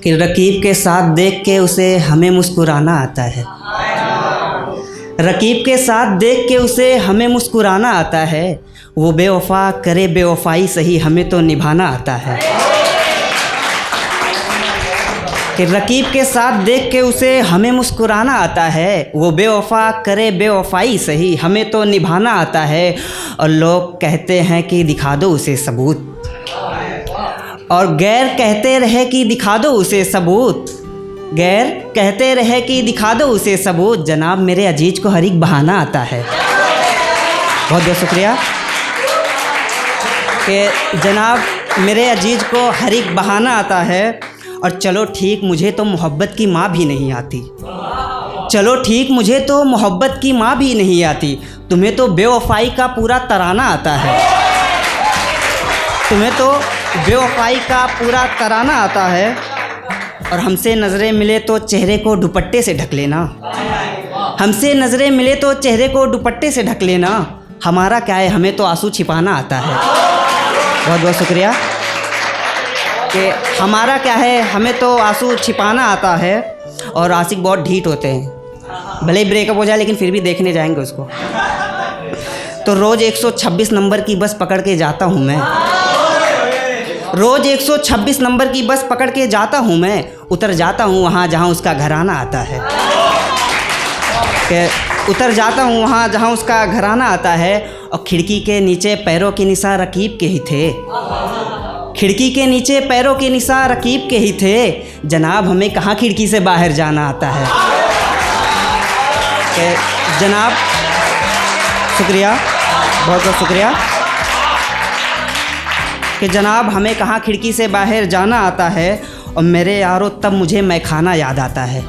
कि रकीब के साथ देख के उसे हमें मुस्कुराना आता है। रकीब के साथ देख के उसे हमें मुस्कुराना आता है। वो बेवफा करे बेवफाई सही, हमें तो निभाना आता है। कि रकीब के साथ देख के उसे हमें मुस्कुराना आता है। वो बेवफा करे बेवफाई सही, हमें तो निभाना आता है। और लोग कहते हैं कि दिखा दो उसे सबूत, और गैर कहते रहे कि दिखा दो उसे सबूत। गैर कहते रहे कि दिखा दो उसे सबूत। जनाब मेरे अजीज को हर एक बहाना आता है। बहुत बहुत शुक्रिया कि जनाब मेरे अजीज को हर एक बहाना आता है। और चलो ठीक, मुझे तो मोहब्बत की माँ भी नहीं आती। चलो ठीक, मुझे तो मोहब्बत की माँ भी नहीं आती। तुम्हें तो बेवफाई का पूरा तराना आता है। तुम्हें तो बेवफाई का पूरा तराना आता है। और हमसे नज़रें मिले तो चेहरे को दुपट्टे से ढक लेना। हमसे नज़रें मिले तो चेहरे को दुपट्टे से ढक लेना। हमारा क्या है, हमें तो आंसू छिपाना आता है। बहुत बहुत शुक्रिया कि हमारा क्या है, हमें तो आंसू छिपाना आता है। और आशिक बहुत ढीठ होते हैं, भले ही ब्रेकअप हो जाए लेकिन फिर भी देखने जाएंगे उसको। तो रोज़ 126 नंबर की बस पकड़ के जाता हूँ मैं। रोज़ 126 नंबर की बस पकड़ के जाता हूँ मैं। उतर जाता हूँ वहाँ जहाँ उसका घराना आता है। कि उतर जाता हूँ वहाँ जहाँ उसका घराना आता है। और खिड़की के नीचे पैरों के निशान रकीब के ही थे। खिड़की के नीचे पैरों के निशान रकीब के ही थे। जनाब हमें कहाँ खिड़की से बाहर जाना आता है। कि जनाब शुक्रिया, बहुत बहुत शुक्रिया कि जनाब हमें कहाँ खिड़की से बाहर जाना आता है। और मेरे यारो तब मुझे मैखाना याद आता है।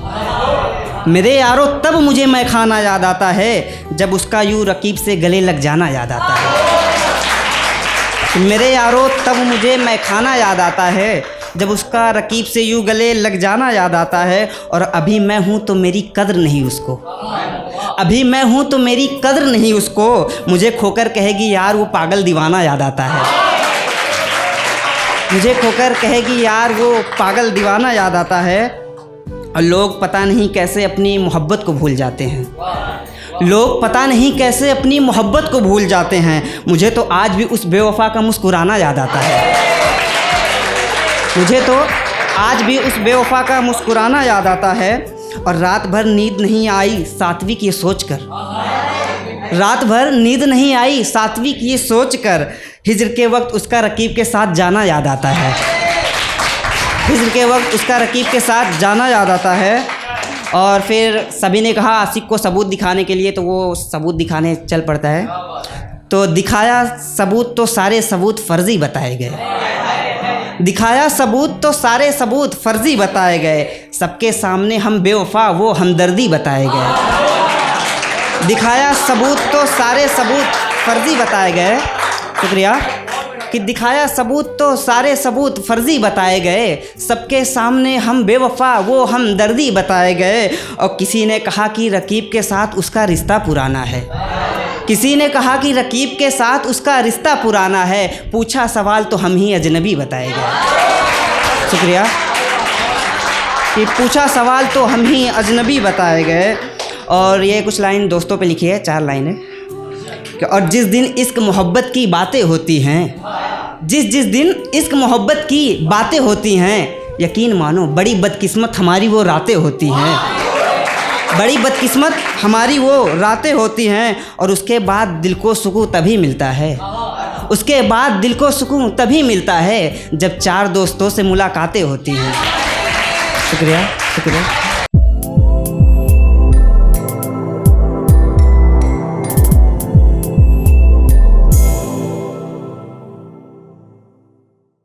मेरे यारो तब मुझे मैखाना याद आता है, जब उसका यूँ रकीब से गले लग जाना याद आता है। मेरे यारो तब मुझे मैखाना याद आता है, जब उसका रकीब से यूँ गले लग जाना याद आता है। और अभी मैं हूँ तो मेरी कद्र नहीं उसको। अभी मैं हूँ तो मेरी कद्र नहीं उसको। मुझे खोकर कहेगी यार वो पागल दीवाना याद आता है। मुझे खोकर कहेगी यार वो पागल दीवाना याद आता है। और लोग पता नहीं कैसे अपनी मोहब्बत को भूल जाते हैं। लोग पता नहीं कैसे अपनी मोहब्बत को भूल जाते हैं। मुझे तो आज भी उस बेवफा का मुस्कुराना याद आता है। मुझे तो आज भी उस बेवफा का मुस्कुराना याद आता है। और रात भर नींद नहीं आई सात्विक ये सोचकर। रात भर नींद नहीं आई सात्विक ये सोचकर। हिज्र के वक्त उसका रकीब के साथ जाना याद आता है। हिज्र के वक्त उसका रकीब के साथ जाना याद आता है। और फिर सभी ने कहा आशिक को सबूत दिखाने के लिए, तो वो सबूत दिखाने चल पड़ता है। तो दिखाया सबूत तो सारे सबूत फर्जी बताए गए। दिखाया सबूत तो सारे सबूत फर्जी बताए गए। सबके सामने हम बेवफा वो हमदर्दी बताए गए। दिखाया सबूत तो सारे सबूत फर्जी बताए गए। शुक्रिया कि दिखाया सबूत तो सारे सबूत फर्जी बताए गए। सबके सामने हम बेवफा वो हमदर्दी बताए गए। और किसी ने कहा कि रकीब के साथ उसका रिश्ता पुराना है। किसी ने कहा कि रकीब के साथ उसका रिश्ता पुराना है। पूछा सवाल तो हम ही अजनबी बताए गए। शुक्रिया कि पूछा सवाल तो हम ही अजनबी बताए गए। और ये कुछ लाइन दोस्तों पे लिखी है, 4 लाइनें। और जिस दिन इश्क मोहब्बत की बातें होती हैं, जिस दिन इश्क मोहब्बत की बातें होती हैं, यकीन मानो बड़ी बदकिस्मत हमारी वो रातें होती हैं। बड़ी बदकिस्मत हमारी वो रातें होती हैं। और उसके बाद दिल को सुकून तभी मिलता है। उसके बाद दिल को सुकून तभी मिलता है जब 4 दोस्तों से मुलाकातें होती हैं। शुक्रिया शुक्रिया।